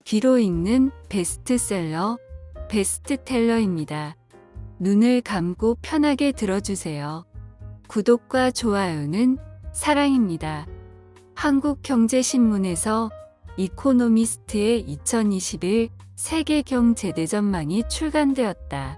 귀로 읽는 베스트셀러, 베스트텔러입니다. 눈을 감고 편하게 들어주세요. 구독과 좋아요는 사랑입니다. 한국경제신문에서 이코노미스트의 2021 세계경제대전망이 출간되었다.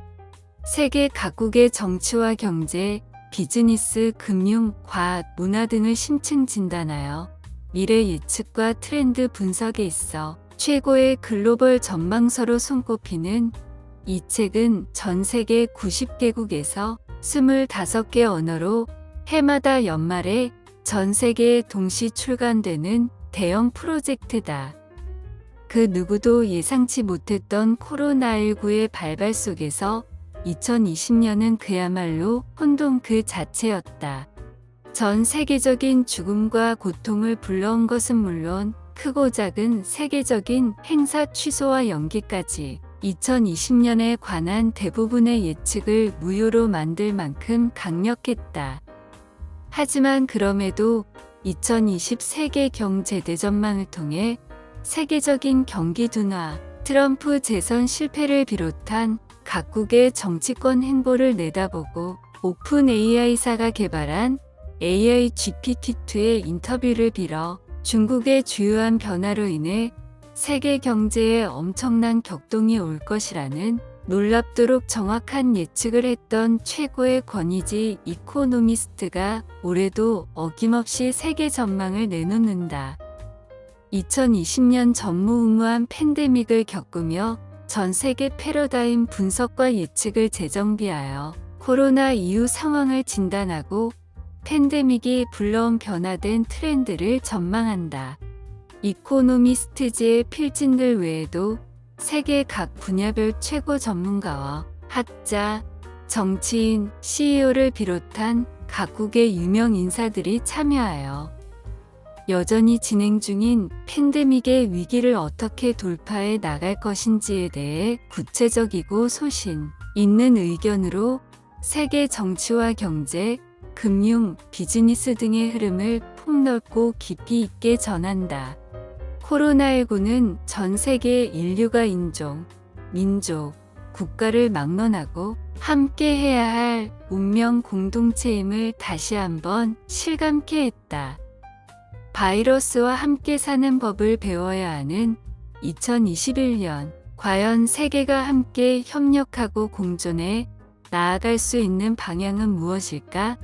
세계 각국의 정치와 경제, 비즈니스, 금융, 과학, 문화 등을 심층 진단하여 미래 예측과 트렌드 분석에 있어 최고의 글로벌 전망서로 손꼽히는 이 책은 전 세계 90개국에서 25개 언어로 해마다 연말에 전 세계에 동시 출간되는 대형 프로젝트다. 그 누구도 예상치 못했던 코로나19의 발발 속에서 2020년은 그야말로 혼돈 그 자체였다. 전 세계적인 죽음과 고통을 불러온 것은 물론 크고 작은 세계적인 행사 취소와 연기까지 2020년에 관한 대부분의 예측을 무효로 만들 만큼 강력했다. 하지만 그럼에도 2020 세계 경제 대전망을 통해 세계적인 경기 둔화, 트럼프 재선 실패를 비롯한 각국의 정치권 행보를 내다보고 오픈 AI사가 개발한 AI GPT-2의 인터뷰를 빌어 중국의 주요한 변화로 인해 세계 경제에 엄청난 격동이 올 것이라는 놀랍도록 정확한 예측을 했던 최고의 권위지 이코노미스트가 올해도 어김없이 세계 전망을 내놓는다. 2020년 전무후무한 팬데믹을 겪으며 전 세계 패러다임 분석과 예측을 재정비하여 코로나 이후 상황을 진단하고 팬데믹이 불러온 변화된 트렌드를 전망한다. 이코노미스트지의 필진들 외에도 세계 각 분야별 최고 전문가와 학자, 정치인, CEO를 비롯한 각국의 유명 인사들이 참여하여 여전히 진행 중인 팬데믹의 위기를 어떻게 돌파해 나갈 것인지에 대해 구체적이고 소신 있는 의견으로 세계 정치와 경제, 금융, 비즈니스 등의 흐름을 폭넓고 깊이 있게 전한다. 코로나19는 전 세계 인류가 인종, 민족, 국가를 막론하고 함께 해야 할 운명 공동체임을 다시 한번 실감케 했다. 바이러스와 함께 사는 법을 배워야 하는 2021년, 과연 세계가 함께 협력하고 공존해 나아갈 수 있는 방향은 무엇일까?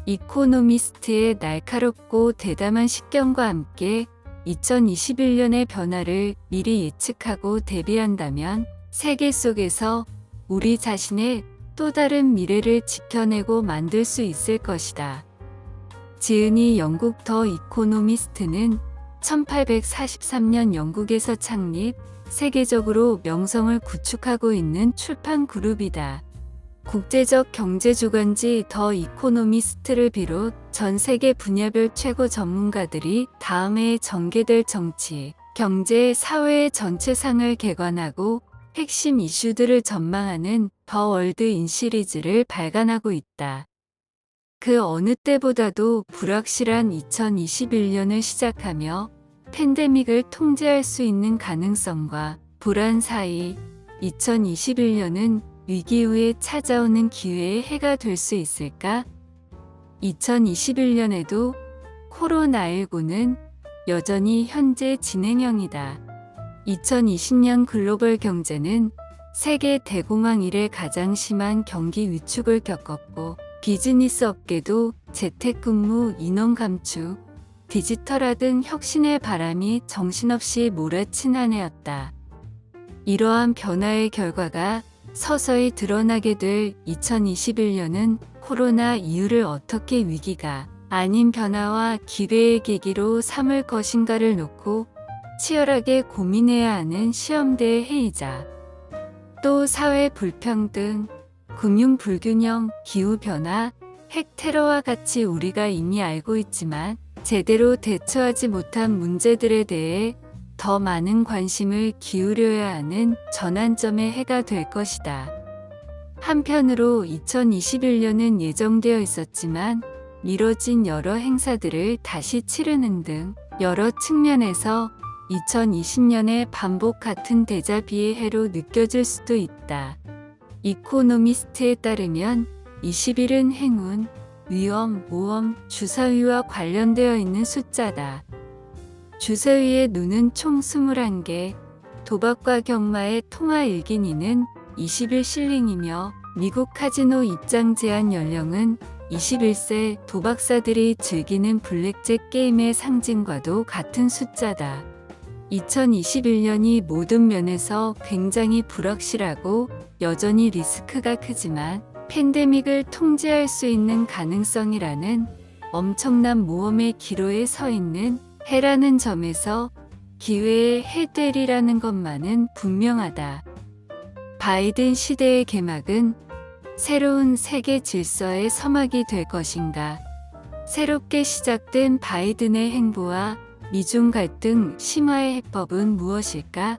이코노미스트의 날카롭고 대담한 식견과 함께 2021년의 변화를 미리 예측하고 대비한다면 세계 속에서 우리 자신의 또 다른 미래를 지켜내고 만들 수 있을 것이다. 지은이 영국 더 이코노미스트는 1843년 영국에서 창립, 세계적으로 명성을 구축하고 있는 출판 그룹이다. 국제적 경제주간지 더 이코노미스트를 비롯 전 세계 분야별 최고 전문가들이 다음 해에 전개될 정치, 경제, 사회의 전체상을 개관하고 핵심 이슈들을 전망하는 더 월드인 시리즈를 발간하고 있다. 그 어느 때보다도 불확실한 2021년을 시작하며 팬데믹을 통제할 수 있는 가능성과 불안 사이 2021년은 위기 후에 찾아오는 기회의 해가 될 수 있을까? 2021년에도 코로나19는 여전히 현재 진행형이다. 2020년 글로벌 경제는 세계 대공황 이래 가장 심한 경기 위축을 겪었고 비즈니스 업계도 재택근무, 인원 감축, 디지털화 등 혁신의 바람이 정신없이 몰아친 한 해였다. 이러한 변화의 결과가 서서히 드러나게 될 2021년은 코로나 이후를 어떻게 위기가 아닌 변화와 기회의 계기로 삼을 것인가를 놓고 치열하게 고민해야 하는 시험대의 해이자 또 사회 불평등, 금융 불균형, 기후변화, 핵 테러와 같이 우리가 이미 알고 있지만 제대로 대처하지 못한 문제들에 대해 더 많은 관심을 기울여야 하는 전환점의 해가 될 것이다. 한편으로 2021년은 예정되어 있었지만 미뤄진 여러 행사들을 다시 치르는 등 여러 측면에서 2020년에 반복 같은 데자비의 해로 느껴질 수도 있다. 이코노미스트에 따르면 20일은 행운, 위험, 모험, 주사위와 관련되어 있는 숫자다. 주사위의 눈은 총 21개, 도박과 경마의 통화 1기니는 21 실링이며 미국 카지노 입장 제한 연령은 21세, 도박사들이 즐기는 블랙잭 게임의 상징과도 같은 숫자다. 2021년이 모든 면에서 굉장히 불확실하고 여전히 리스크가 크지만 팬데믹을 통제할 수 있는 가능성이라는 엄청난 모험의 기로에 서 있는 해라는 점에서 기회의 해되리라는 것만은 분명하다. 바이든 시대의 개막은 새로운 세계 질서의 서막이 될 것인가? 새롭게 시작된 바이든의 행보와 미중 갈등 심화의 해법은 무엇일까?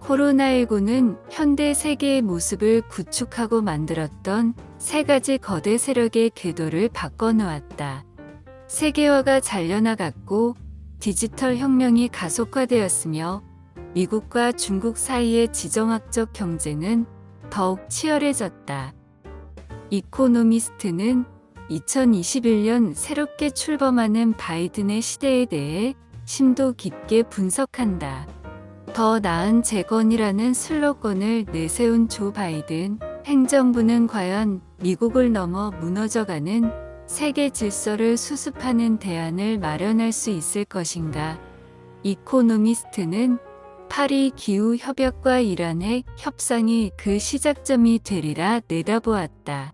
코로나19는 현대 세계의 모습을 구축하고 만들었던 세 가지 거대 세력의 궤도를 바꿔놓았다. 세계화가 잘려나갔고 디지털 혁명이 가속화되었으며 미국과 중국 사이의 지정학적 경쟁은 더욱 치열해졌다. 이코노미스트는 2021년 새롭게 출범하는 바이든의 시대에 대해 심도 깊게 분석한다. 더 나은 재건이라는 슬로건을 내세운 조 바이든 행정부는 과연 미국을 넘어 무너져가는 세계 질서를 수습하는 대안을 마련할 수 있을 것인가? 이코노미스트는 파리 기후협약과 이란의 협상이 그 시작점이 되리라 내다보았다.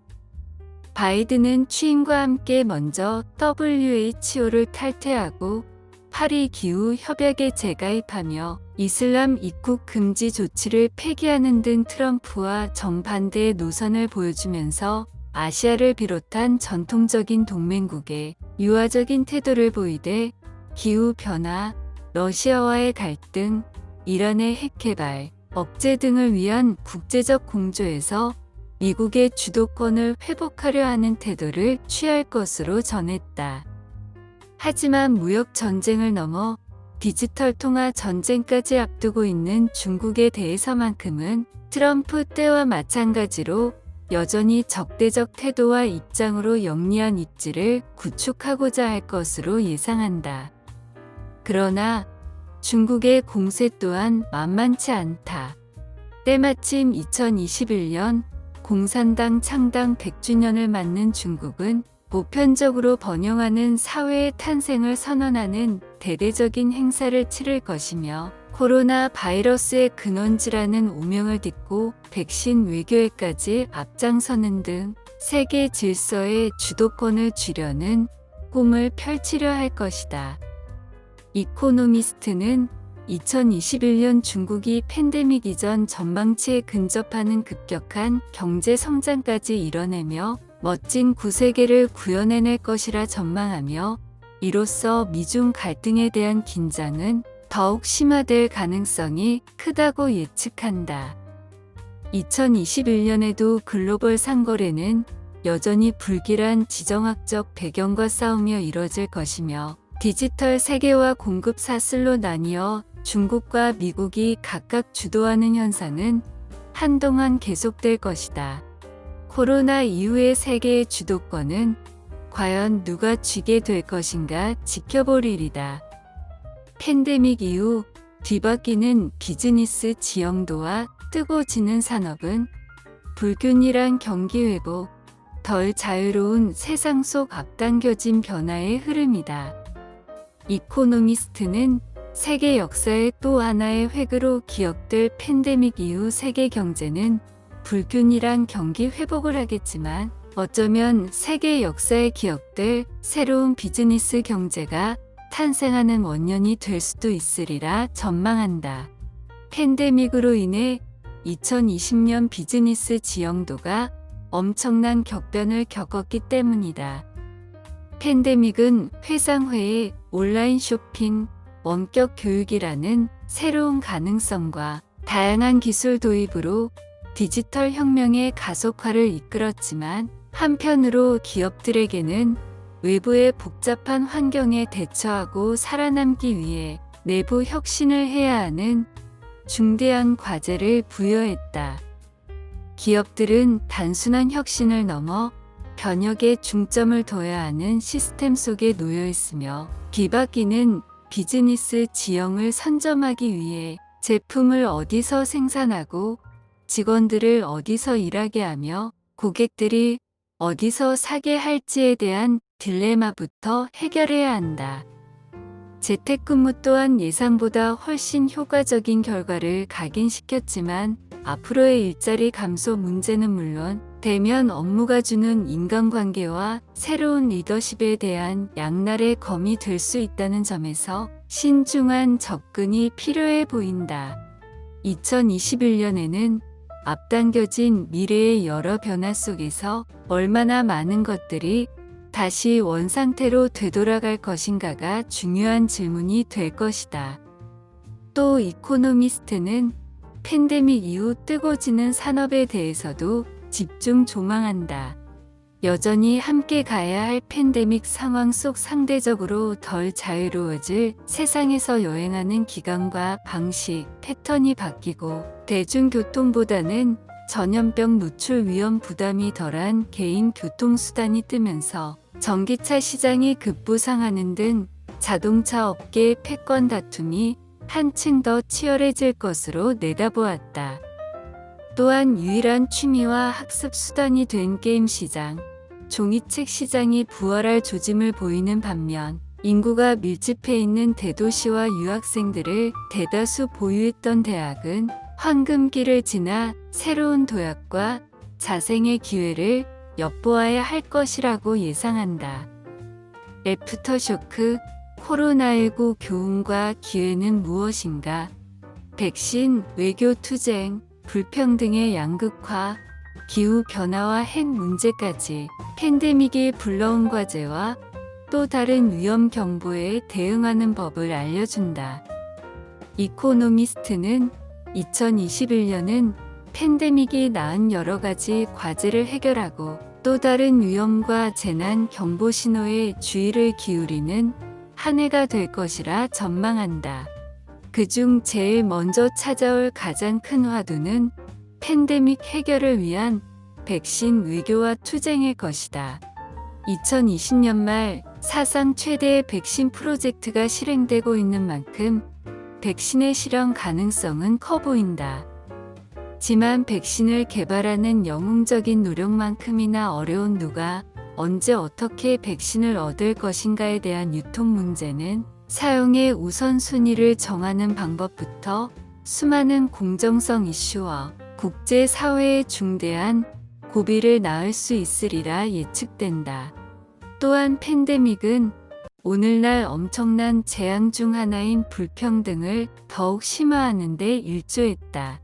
바이든은 취임과 함께 먼저 WHO를 탈퇴하고 파리 기후협약에 재가입하며 이슬람 입국 금지 조치를 폐기하는 등 트럼프와 정반대의 노선을 보여주면서 아시아를 비롯한 전통적인 동맹국에 유화적인 태도를 보이되 기후변화, 러시아와의 갈등, 이란의 핵개발, 억제 등을 위한 국제적 공조에서 미국의 주도권을 회복하려 하는 태도를 취할 것으로 전했다. 하지만 무역 전쟁을 넘어 디지털 통화 전쟁까지 앞두고 있는 중국에 대해서만큼은 트럼프 때와 마찬가지로 여전히 적대적 태도와 입장으로 영리한 입지를 구축하고자 할 것으로 예상한다. 그러나 중국의 공세 또한 만만치 않다. 때마침 2021년 공산당 창당 100주년을 맞는 중국은 보편적으로 번영하는 사회의 탄생을 선언하는 대대적인 행사를 치를 것이며 코로나 바이러스의 근원지라는 오명을 딛고 백신 외교에까지 앞장서는 등 세계 질서의 주도권을 쥐려는 꿈을 펼치려 할 것이다. 이코노미스트는 2021년 중국이 팬데믹 이전 전망치에 근접하는 급격한 경제 성장까지 이뤄내며 멋진 구세계를 구현해낼 것이라 전망하며 이로써 미중 갈등에 대한 긴장은 더욱 심화될 가능성이 크다고 예측한다. 2021년에도 글로벌 상거래는 여전히 불길한 지정학적 배경과 싸우며 이뤄질 것이며 디지털 세계와 공급 사슬로 나뉘어 중국과 미국이 각각 주도하는 현상은 한동안 계속될 것이다. 코로나 이후의 세계의 주도권은 과연 누가 쥐게 될 것인가 지켜볼 일이다. 팬데믹 이후 뒤바뀌는 비즈니스 지형도와 뜨거워지는 산업은 불균일한 경기 회복, 덜 자유로운 세상 속 앞당겨진 변화의 흐름이다. 이코노미스트는 세계 역사의 또 하나의 획으로 기억될 팬데믹 이후 세계 경제는 불균일한 경기 회복을 하겠지만 어쩌면 세계 역사에 기억될 새로운 비즈니스 경제가 탄생하는 원년이 될 수도 있으리라 전망한다. 팬데믹으로 인해 2020년 비즈니스 지형도가 엄청난 격변을 겪었기 때문이다. 팬데믹은 회상회의, 온라인 쇼핑, 원격 교육이라는 새로운 가능성과 다양한 기술 도입으로 디지털 혁명의 가속화를 이끌었지만 한편으로 기업들에게는 외부의 복잡한 환경에 대처하고 살아남기 위해 내부 혁신을 해야 하는 중대한 과제를 부여했다. 기업들은 단순한 혁신을 넘어 변혁에 중점을 둬야 하는 시스템 속에 놓여 있으며, 뒤바뀌는 비즈니스 지형을 선점하기 위해 제품을 어디서 생산하고 직원들을 어디서 일하게 하며 고객들이 어디서 사게 할지에 대한 딜레마부터 해결해야 한다. 재택근무 또한 예상보다 훨씬 효과적인 결과를 각인시켰지만, 앞으로의 일자리 감소 문제는 물론 대면 업무가 주는 인간관계와 새로운 리더십에 대한 양날의 검이 될 수 있다는 점에서 신중한 접근이 필요해 보인다. 2021년에는 앞당겨진 미래의 여러 변화 속에서 얼마나 많은 것들이 다시 원상태로 되돌아갈 것인가가 중요한 질문이 될 것이다. 또 이코노미스트는 팬데믹 이후 뜨거워지는 산업에 대해서도 집중 조망한다. 여전히 함께 가야 할 팬데믹 상황 속 상대적으로 덜 자유로워질 세상에서 여행하는 기간과 방식, 패턴이 바뀌고, 대중교통보다는 전염병 노출 위험 부담이 덜한 개인 교통수단이 뜨면서 전기차 시장이 급부상하는 등 자동차 업계 패권 다툼이 한층 더 치열해질 것으로 내다보았다. 또한 유일한 취미와 학습 수단이 된 게임 시장, 종이책 시장이 부활할 조짐을 보이는 반면, 인구가 밀집해 있는 대도시와 유학생들을 대다수 보유했던 대학은 황금기를 지나 새로운 도약과 자생의 기회를 엿보아야 할 것이라고 예상한다. 애프터쇼크, 코로나19 교훈과 기회는 무엇인가? 백신, 외교 투쟁, 불평등의 양극화, 기후변화와 핵 문제까지 팬데믹이 불러온 과제와 또 다른 위험 경보에 대응하는 법을 알려준다. 이코노미스트는 2021년은 팬데믹이 낳은 여러 가지 과제를 해결하고 또 다른 위험과 재난 경보 신호에 주의를 기울이는 한 해가 될 것이라 전망한다. 그중 제일 먼저 찾아올 가장 큰 화두는 팬데믹 해결을 위한 백신 외교와 투쟁일 것이다. 2020년 말 사상 최대의 백신 프로젝트가 실행되고 있는 만큼 백신의 실현 가능성은 커 보인다. 하지만 백신을 개발하는 영웅적인 노력만큼이나 어려운 누가 언제 어떻게 백신을 얻을 것인가에 대한 유통 문제는 사용의 우선순위를 정하는 방법부터 수많은 공정성 이슈와 국제사회의 중대한 고비를 낳을 수 있으리라 예측된다. 또한 팬데믹은 오늘날 엄청난 재앙 중 하나인 불평등을 더욱 심화하는 데 일조했다.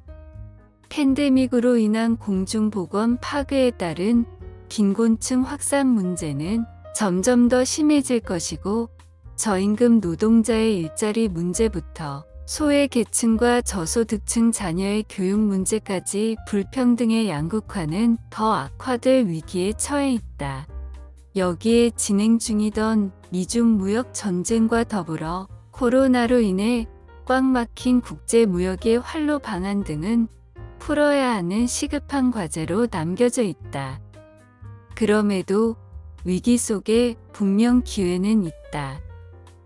팬데믹으로 인한 공중보건 파괴에 따른 빈곤층 확산 문제는 점점 더 심해질 것이고, 저임금 노동자의 일자리 문제부터 소외계층과 저소득층 자녀의 교육 문제까지 불평등의 양극화는 더 악화될 위기에 처해 있다. 여기에 진행 중이던 미중 무역 전쟁과 더불어 코로나로 인해 꽉 막힌 국제 무역의 활로 방안 등은 풀어야 하는 시급한 과제로 남겨져 있다. 그럼에도 위기 속에 분명 기회는 있다.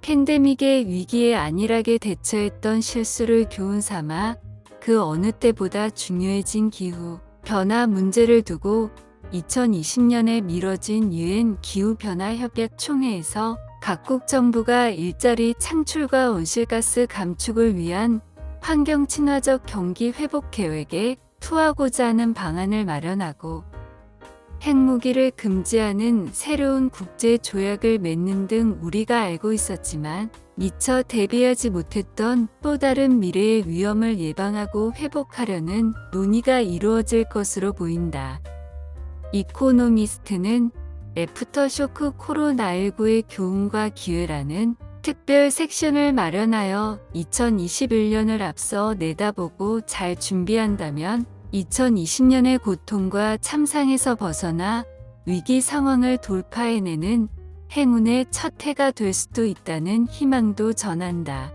팬데믹의 위기에 안일하게 대처했던 실수를 교훈 삼아 그 어느 때보다 중요해진 기후 변화 문제를 두고 2020년에 미뤄진 유엔 기후변화협약 총회에서 각국 정부가 일자리 창출과 온실가스 감축을 위한 환경 친화적 경기 회복 계획에 투하고자 하는 방안을 마련하고, 핵무기를 금지하는 새로운 국제 조약을 맺는 등 우리가 알고 있었지만 미처 대비하지 못했던 또 다른 미래의 위험을 예방하고 회복하려는 논의가 이루어질 것으로 보인다. 이코노미스트는 애프터쇼크 코로나19의 교훈과 기회라는 특별 섹션을 마련하여 2021년을 앞서 내다보고 잘 준비한다면 2020년의 고통과 참상에서 벗어나 위기 상황을 돌파해내는 행운의 첫 해가 될 수도 있다는 희망도 전한다.